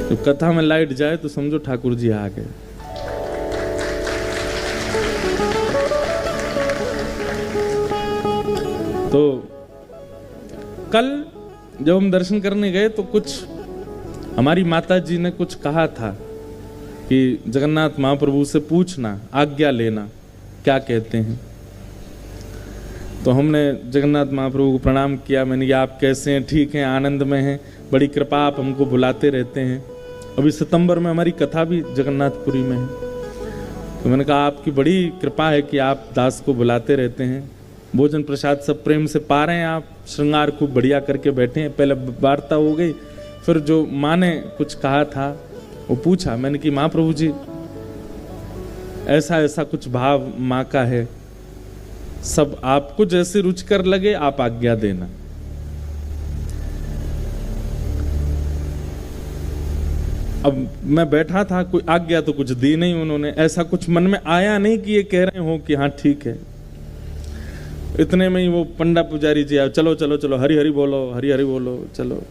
जब कथा में लाइट जाए तो समझो ठाकुर जी आ गए। तो कल जब हम दर्शन करने गए तो कुछ हमारी माता जी ने कुछ कहा था कि जगन्नाथ महाप्रभु से पूछना, आज्ञा लेना, क्या कहते हैं। तो हमने जगन्नाथ महाप्रभु को प्रणाम किया। मैंने कहा आप कैसे हैं? ठीक हैं, आनंद में हैं, बड़ी कृपा, आप हमको बुलाते रहते हैं। अभी सितंबर में हमारी कथा भी जगन्नाथपुरी में है। तो मैंने कहा आपकी बड़ी कृपा है कि आप दास को बुलाते रहते हैं, भोजन प्रसाद सब प्रेम से पा रहे हैं, आप श्रृंगार खूब बढ़िया करके बैठे हैं। पहले वार्ता हो गई, फिर जो माँ ने कुछ कहा था वो पूछा। मैंने कि महाप्रभु जी ऐसा ऐसा कुछ भाव माँ का है, सब आपको जैसे रुचिकर लगे आप आज्ञा देना। अब मैं बैठा था, कोई आज्ञा तो कुछ दी नहीं उन्होंने, ऐसा कुछ मन में आया नहीं कि ये कह रहे हो कि हाँ ठीक है। इतने में ही वो पंडा पुजारी जी आए, चलो चलो चलो हरि हरि बोलो, हरि हरि बोलो, चलो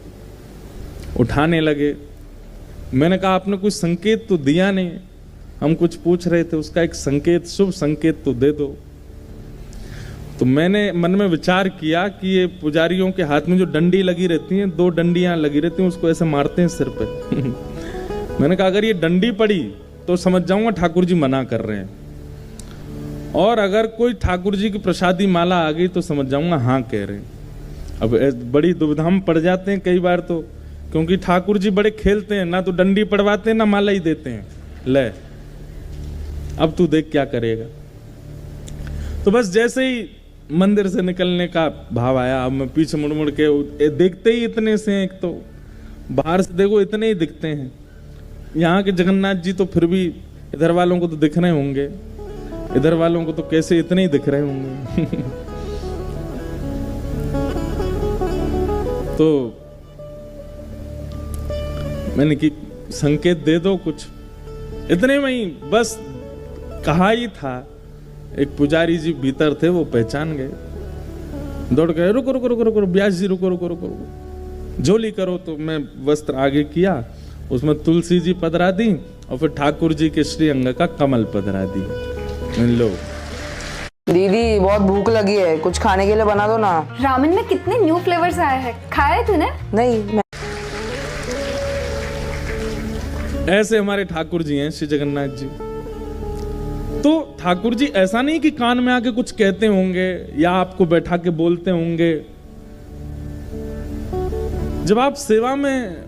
उठाने लगे। मैंने कहा आपने कुछ संकेत तो दिया नहीं, हम कुछ पूछ रहे थे, उसका एक संकेत, शुभ संकेत तो दे दो। तो मैंने मन में विचार किया कि ये पुजारियों के हाथ में जो डंडी लगी रहती हैं, 2 डंडियां लगी रहती हैं, उसको ऐसे मारते हैं सिर पे। मैंने कहा अगर ये डंडी पड़ी तो समझ जाऊंगा ठाकुर जी मना कर रहे हैं, और अगर कोई ठाकुर जी की प्रसादी माला आ गई तो समझ जाऊंगा हाँ कह रहे हैं। अब बड़ी दुविधा में पड़ जाते हैं कई बार तो, क्योंकि ठाकुर जी बड़े खेलते हैं, ना तो डंडी पड़वाते हैं ना माला ही देते हैं। ले अब तू देख क्या करेगा। तो बस जैसे ही मंदिर से निकलने का भाव आया, अब मैं पीछे मुड़ मुड़ के देखते ही इतने से, एक तो बाहर से देखो इतने ही दिखते हैं, यहाँ के जगन्नाथ जी तो फिर भी इधर वालों को तो दिख रहे होंगे, इधर वालों को तो कैसे इतने ही दिख रहे होंगे। तो मैंने कि संकेत दे दो कुछ। इतने में ही बस कहा ही था, एक पुजारी जी भीतर थे, वो पहचान गए, दौड़ गए, रुको रुको रुको रुको व्यास जी रुको रुको रुको रुको, झोली करो। तो मैं वस्त्र आगे किया, उसमें तुलसी जी पधरा दी और फिर ठाकुर जी के श्री अंग का कमल पधरा दी। लो दीदी बहुत भूख लगी है, कुछ खाने के लिए बना दो ना। रामेन में कितने न्यू फ्लेवर्स आए हैं, खाए तूने? नहीं। ऐसे हमारे ठाकुर जी हैं श्री जगन्नाथ जी। तो ठाकुर जी ऐसा नहीं कि कान में आके कुछ कहते होंगे या आपको बैठा के बोलते होंगे। जब आप सेवा में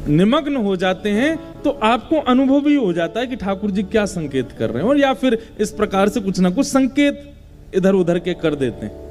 निमग्न हो जाते हैं तो आपको अनुभव ही हो जाता है कि ठाकुर जी क्या संकेत कर रहे हैं, और या फिर इस प्रकार से कुछ ना कुछ संकेत इधर उधर के कर देते हैं।